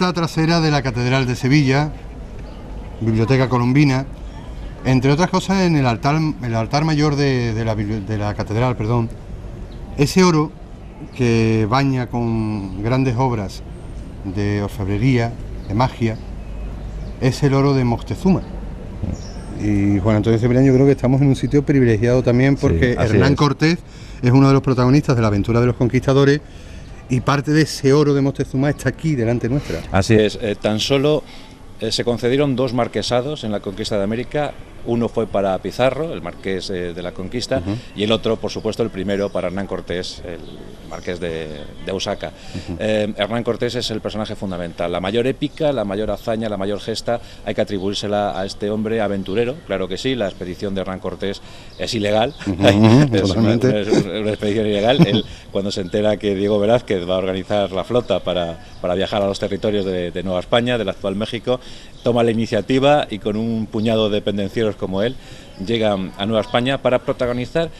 puerta trasera de la Catedral de Sevilla, Biblioteca Colombina, entre otras cosas en el altar mayor de la catedral, perdón, ese oro que baña con grandes obras de orfebrería, de magia, es el oro de Moctezuma. Y Juan Antonio Cebrián, yo creo que estamos en un sitio privilegiado también porque sí, Hernán Cortés es uno de los protagonistas de la aventura de los conquistadores y parte de ese oro de Moctezuma está aquí delante nuestra. Así es, tan solo se concedieron 2 marquesados en la conquista de América. Uno fue para Pizarro, el marqués de la conquista, y el otro, por supuesto, el primero para Hernán Cortés, el marqués de Ausaca. Hernán Cortés es el personaje fundamental. La mayor épica, la mayor hazaña, la mayor gesta hay que atribuírsela a este hombre aventurero. Claro que sí, la expedición de Hernán Cortés es ilegal, es una expedición ilegal. Él, cuando se entera que Diego Velázquez va a organizar la flota para viajar a los territorios de Nueva España, del actual México, toma la iniciativa y con un puñado de pendencieros como él llega a Nueva España para protagonizar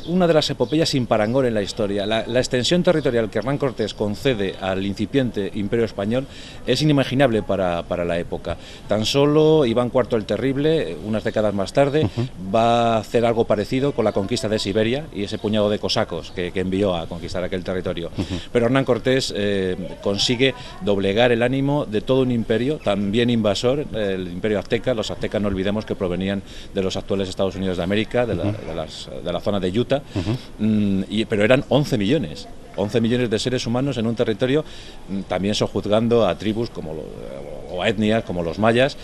una de las epopeyas sin parangón en la historia. La extensión territorial que Hernán Cortés concede al incipiente Imperio Español es inimaginable para la época. Tan solo Iván IV el Terrible, unas décadas más tarde, va a hacer algo parecido con la conquista de Siberia y ese puñado de cosacos que envió a conquistar aquel territorio. Pero Hernán Cortés consigue doblegar el ánimo de todo un imperio, también invasor, el imperio azteca. Los aztecas, no olvidemos que provenían de los actuales Estados Unidos de América, de la zona de Utah, pero eran 11 millones de seres humanos en un territorio, también sojuzgando a tribus o a etnias como los mayas,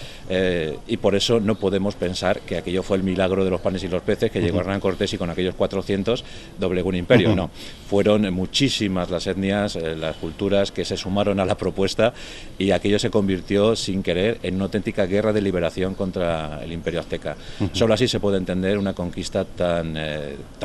y por eso no podemos pensar que aquello fue el milagro de los panes y los peces, que llegó Hernán Cortés y con aquellos 400 doblegó un imperio. No, fueron muchísimas las etnias, las culturas que se sumaron a la propuesta, y aquello se convirtió sin querer en una auténtica guerra de liberación contra el imperio azteca. Solo así se puede entender una conquista tan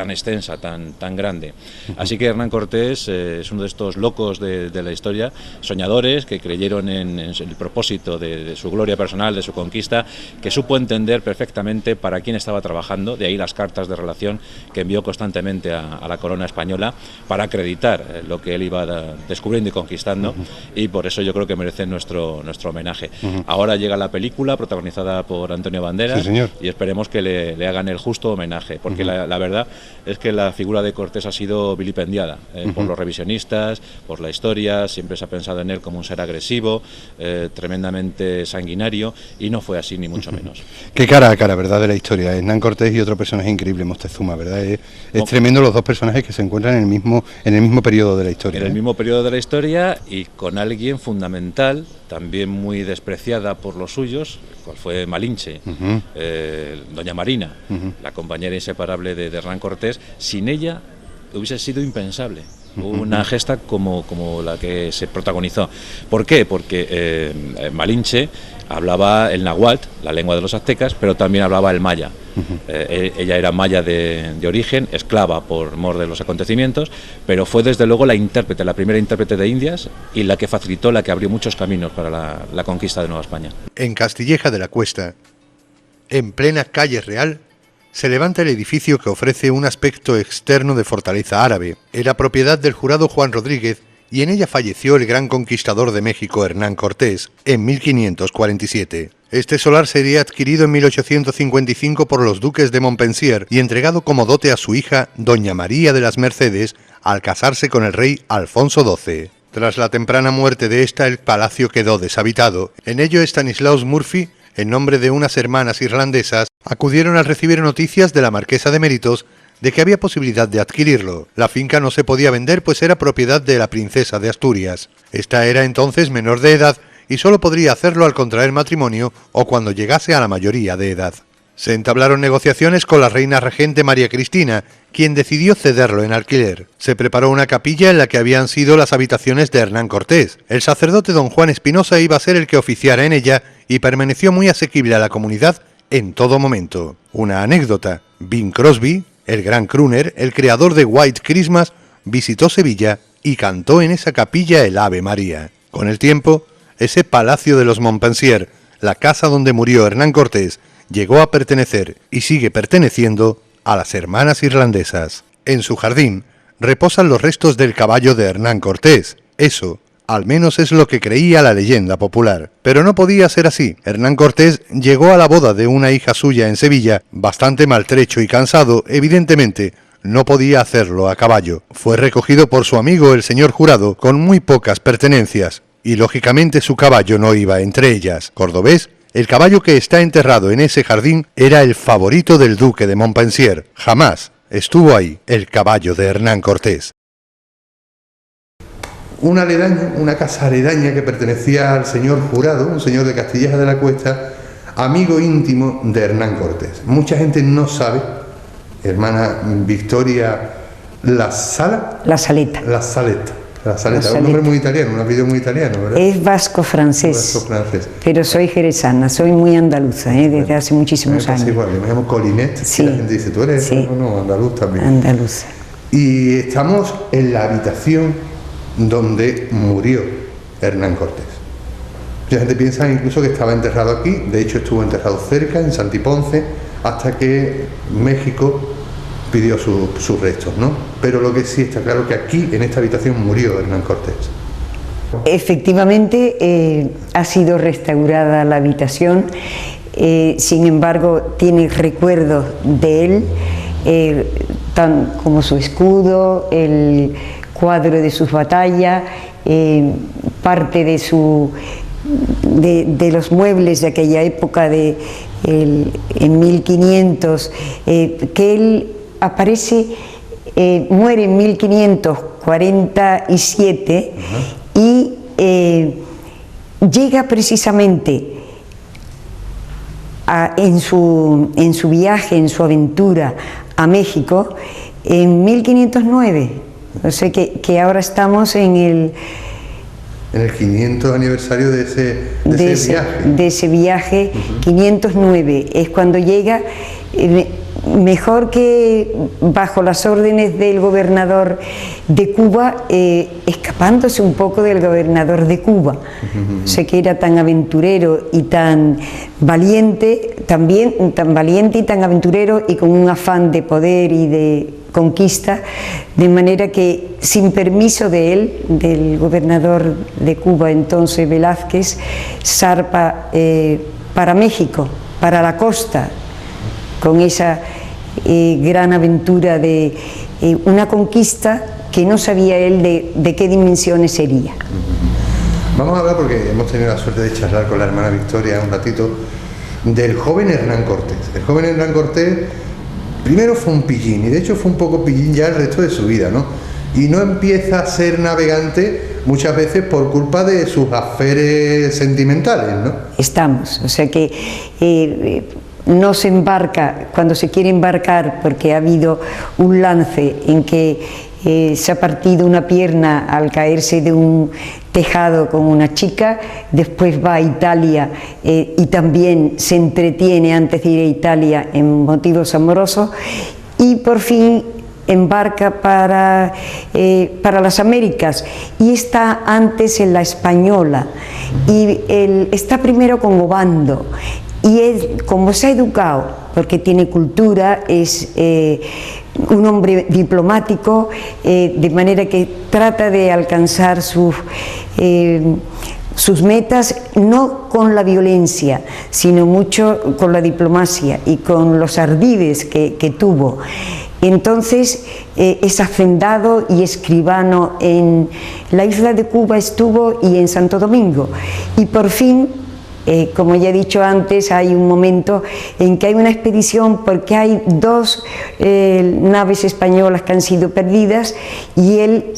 extensa, tan grande. Así que Hernán Cortés es uno de estos locos de la historia, soñadores que creyeron en el propósito de su gloria personal, de su conquista, que supo entender perfectamente para quién estaba trabajando, de ahí las cartas de relación que envió constantemente a la corona española para acreditar lo que él iba descubriendo y conquistando, y por eso yo creo que merece nuestro homenaje. Ahora llega la película protagonizada por Antonio Banderas, sí, y esperemos que le hagan el justo homenaje, porque la verdad es que la figura de Cortés ha sido vilipendiada por los revisionistas, por la historia. Siempre se ha pensado en él como un ser agresivo, tremendamente sanguinario, y no fue así, ni mucho menos. Qué cara a cara, ¿verdad?, de la historia. Hernán Cortés y otro personaje increíble, Moctezuma, ¿verdad? Es tremendo los dos personajes que se encuentran en el mismo periodo de la historia. En el mismo periodo de la historia, y con alguien fundamental, también muy despreciada por los suyos, cual fue Malinche, doña Marina, la compañera inseparable de Hernán Cortés. Sin ella hubiese sido impensable una gesta como la que se protagonizó. ¿Por qué? Porque Malinche hablaba el náhuatl, la lengua de los aztecas, pero también hablaba el maya. Ella era maya de origen, esclava por mor de los acontecimientos, pero fue desde luego la primera intérprete de Indias, y la que facilitó, la que abrió muchos caminos para la conquista de Nueva España. En Castilleja de la Cuesta, en plena calle Real, se levanta el edificio que ofrece un aspecto externo de fortaleza árabe. Era propiedad del jurado Juan Rodríguez, y en ella falleció el gran conquistador de México Hernán Cortés en 1547. Este solar sería adquirido en 1855 por los duques de Montpensier y entregado como dote a su hija Doña María de las Mercedes al casarse con el rey Alfonso XII. Tras la temprana muerte de esta, el palacio quedó deshabitado. En ello, Stanislaus Murphy, en nombre de unas hermanas irlandesas, acudieron al recibir noticias de la marquesa de Méritos de que había posibilidad de adquirirlo. La finca no se podía vender, pues era propiedad de la princesa de Asturias. Esta era entonces menor de edad y solo podría hacerlo al contraer matrimonio o cuando llegase a la mayoría de edad. Se entablaron negociaciones con la reina regente María Cristina, quien decidió cederlo en alquiler. Se preparó una capilla en la que habían sido las habitaciones de Hernán Cortés. El sacerdote don Juan Espinosa iba a ser el que oficiara en ella y permaneció muy asequible a la comunidad en todo momento. Una anécdota: Bing Crosby, el gran crooner, el creador de White Christmas, visitó Sevilla y cantó en esa capilla el Ave María. Con el tiempo, ese palacio de los Montpensier, la casa donde murió Hernán Cortés, llegó a pertenecer y sigue perteneciendo a las hermanas irlandesas. En su jardín reposan los restos del caballo de Hernán Cortés. Eso Al menos es lo que creía la leyenda popular. Pero no podía ser así. Hernán Cortés llegó a la boda de una hija suya en Sevilla, bastante maltrecho y cansado, evidentemente. No podía hacerlo a caballo. Fue recogido por su amigo el señor Jurado con muy pocas pertenencias, y lógicamente su caballo no iba entre ellas. Cordobés, el caballo que está enterrado en ese jardín era el favorito del duque de Montpensier. Jamás estuvo ahí el caballo de Hernán Cortés. Una aledaña, una casa aledaña que pertenecía al señor Jurado, un señor de Castilleja de la Cuesta, amigo íntimo de Hernán Cortés. Mucha gente no sabe, hermana Victoria, La Saleta. La Saleta, un nombre muy italiano, un apellido muy italiano, ¿verdad? Es vasco-francés, pero soy jerezana, soy muy andaluza, desde hace muchísimos años. Igual, me llamo Colinet, sí. La gente dice, ¿tú eres? Sí. No, andaluz también. Andaluza. Y estamos en la habitación donde murió Hernán Cortés. Mucha gente piensa incluso que estaba enterrado aquí, de hecho estuvo enterrado cerca, en Santiponce, hasta que México pidió sus restos, ¿no? Pero lo que sí está claro que aquí, en esta habitación, murió Hernán Cortés. Efectivamente, ha sido restaurada la habitación, sin embargo, tiene recuerdos de él, tan como su escudo, el cuadro de sus batallas, parte de los muebles de aquella época, en 1500, que él aparece, muere en 1547 y llega precisamente en su viaje, en su aventura a México, en 1509. O sea que ahora estamos en el 500 aniversario de ese viaje. 509 es cuando llega, mejor que bajo las órdenes del gobernador de Cuba, escapándose un poco del gobernador de Cuba. O sea que era tan aventurero y tan valiente, también tan valiente y tan aventurero, y con un afán de poder y de conquista, de manera que sin permiso de él, del gobernador de Cuba entonces Velázquez, zarpa para México, para la costa, con esa gran aventura de una conquista que no sabía él de qué dimensiones sería. Vamos a hablar, porque hemos tenido la suerte de charlar con la hermana Victoria un ratito, del joven Hernán Cortés. El joven Hernán Cortés primero fue un pillín, y de hecho fue un poco pillín ya el resto de su vida, ¿no? Y no empieza a ser navegante muchas veces por culpa de sus aferes sentimentales, ¿no? O sea que no se embarca cuando se quiere embarcar porque ha habido un lance en que se ha partido una pierna al caerse de un tejado con una chica, después va a Italia y también se entretiene antes de ir a Italia en motivos amorosos, y por fin embarca para las Américas, y está antes en la Española, y él está primero con Obando, y él, como se ha educado, porque tiene cultura, es un hombre diplomático, de manera que trata de alcanzar sus metas, no con la violencia, sino mucho con la diplomacia y con los ardides que tuvo. Entonces es hacendado y escribano en la isla de Cuba estuvo, y en Santo Domingo, y por fin, como ya he dicho antes, hay un momento en que hay una expedición porque hay dos naves españolas que han sido perdidas, y él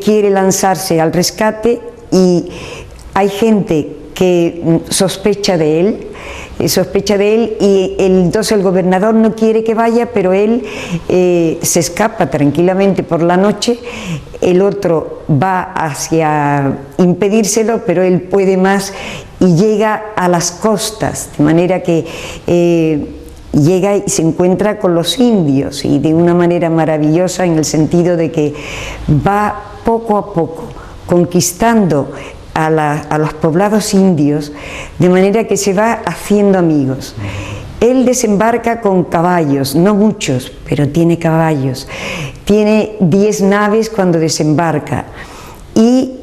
quiere lanzarse al rescate, y hay gente que sospecha de él, y entonces el gobernador no quiere que vaya, pero él se escapa tranquilamente por la noche. El otro va hacia impedírselo, pero él puede más y llega a las costas, de manera que llega y se encuentra con los indios, y de una manera maravillosa, en el sentido de que va poco a poco conquistando a los poblados indios, de manera que se va haciendo amigos. Él desembarca con caballos, no muchos, pero tiene caballos. Tiene 10 naves cuando desembarca, y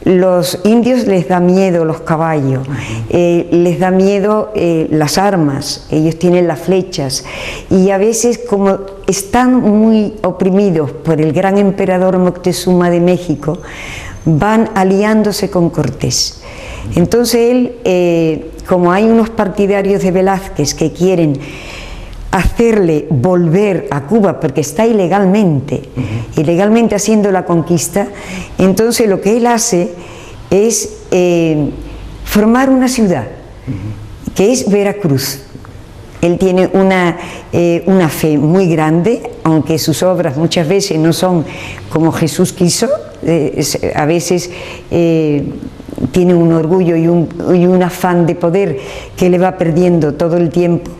los indios les da miedo los caballos, les da miedo las armas, ellos tienen las flechas, y a veces, como están muy oprimidos por el gran emperador Moctezuma de México, van aliándose con Cortés. Entonces él, como hay unos partidarios de Velázquez que quieren hacerle volver a Cuba porque está ilegalmente haciendo la conquista, entonces lo que él hace es formar una ciudad, que es Veracruz. Él tiene una fe muy grande, aunque sus obras muchas veces no son como Jesús quiso, a veces tiene un orgullo y un afán de poder que le va perdiendo todo el tiempo,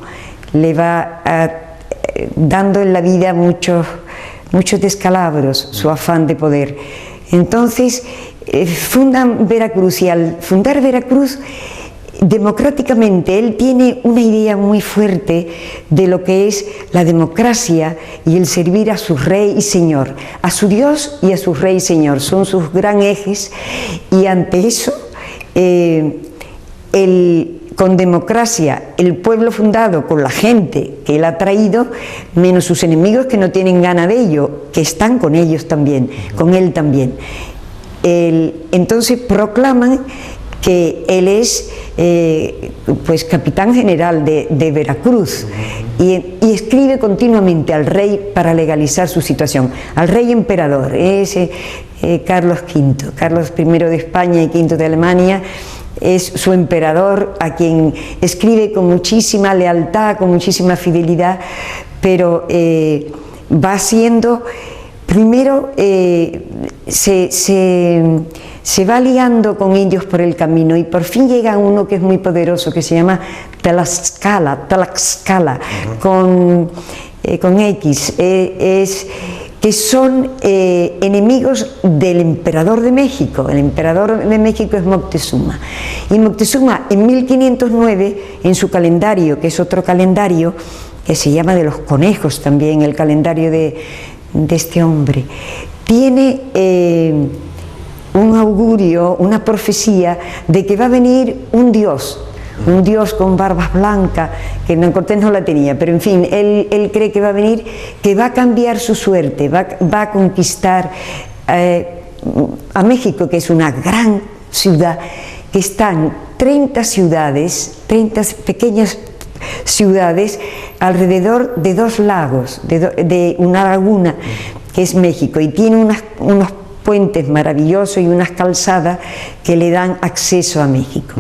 le va dando en la vida muchos descalabros, su afán de poder. Entonces fundan Veracruz, y al fundar Veracruz democráticamente, él tiene una idea muy fuerte de lo que es la democracia y el servir a su rey y señor, a su Dios y a su rey y señor, son sus gran ejes, y ante eso con democracia, el pueblo fundado con la gente que él ha traído, menos sus enemigos que no tienen gana de ello, que están con ellos también, con él también. Entonces proclaman que él es pues capitán general de Veracruz, y escribe continuamente al rey para legalizar su situación, al rey emperador, Carlos V, Carlos I de España y V de Alemania, es su emperador, a quien escribe con muchísima lealtad, con muchísima fidelidad, pero va siendo, primero se va liando con indios por el camino, y por fin llega a uno que es muy poderoso, que se llama Tlaxcala, con X, que son enemigos del emperador de México. El emperador de México es Moctezuma, y Moctezuma en 1509, en su calendario, que es otro calendario que se llama de los conejos también, el calendario de este hombre, tiene un augurio, una profecía de que va a venir un dios con barbas blancas, que Hernán Cortés no la tenía, pero en fin, él cree que va a venir, que va a cambiar su suerte, va a conquistar a México, que es una gran ciudad, que están 30 ciudades, 30 pequeñas ciudades alrededor de dos lagos, de una laguna, que es México, y tiene unos puentes maravillosos y unas calzadas que le dan acceso a México.